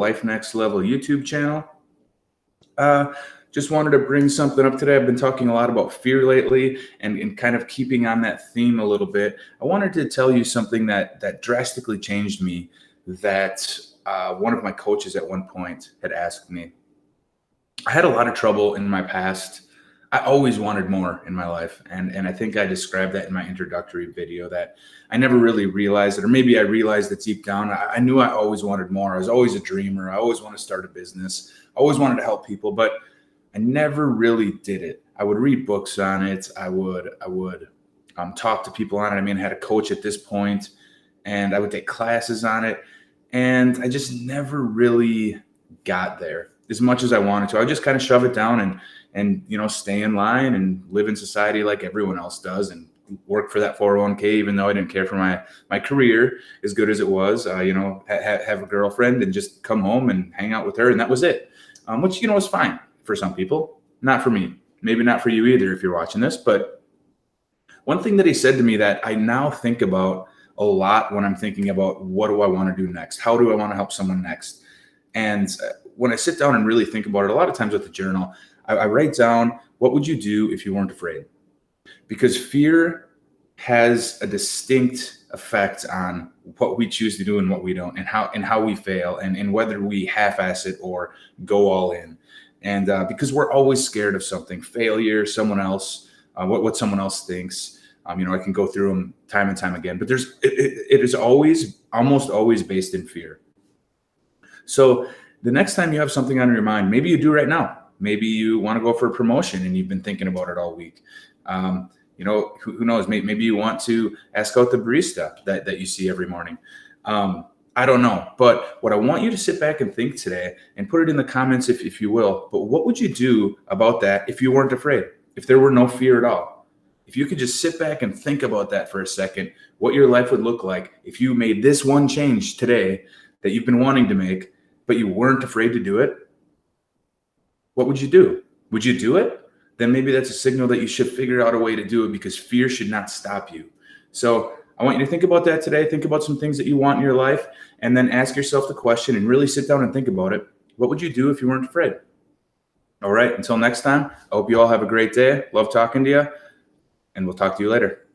Life Next Level YouTube channel. Uh, just wanted to bring something up today. I've been talking a lot about fear lately and kind of keeping on that theme a little bit. I wanted to tell you something that drastically changed me that one of my coaches at one point had asked me. I had a lot of trouble in my past. I always wanted more in my life. And I think I described that in my introductory video that I never really realized it, or maybe I realized it deep down. I knew I always wanted more. I was always a dreamer. I always wanted to start a business. I always wanted to help people, but I never really did it. I would read books on it. I would talk to people on it. I mean, I had a coach at this point, and I would take classes on it. And I just never really got there as much as I wanted to. I would just kind of shove it down and stay in line and live in society like everyone else does and work for that 401k, even though I didn't care for my career as good as it was. Have a girlfriend and just come home and hang out with her, and that was it. Which is fine for some people, not for me. Maybe not for you either if you're watching this. But one thing that he said to me that I now think about a lot when I'm thinking about what do I want to do next? How do I want to help someone next? And when I sit down and really think about it, a lot of times with the journal, I write down, what would you do if you weren't afraid? Because fear has a distinct effect on what we choose to do and what we don't, and how we fail, and whether we half-ass it or go all in. And because we're always scared of something, failure, someone else, what someone else thinks. I can go through them time and time again, but it is almost always based in fear. So the next time you have something on your mind, maybe you do right now. Maybe you want to go for a promotion and you've been thinking about it all week. Who knows? Maybe you want to ask out the barista that you see every morning. I don't know. But what I want you to sit back and think today, and put it in the comments if you will, but what would you do about that if you weren't afraid? If there were no fear at all? If you could just sit back and think about that for a second, what your life would look like if you made this one change today that you've been wanting to make, but you weren't afraid to do it, what would you do? Would you do it? Then maybe that's a signal that you should figure out a way to do it, because fear should not stop you. So I want you to think about that today. Think about some things that you want in your life, and then ask yourself the question and really sit down and think about it. What would you do if you weren't afraid? All right. Until next time, I hope you all have a great day. Love talking to you, and we'll talk to you later.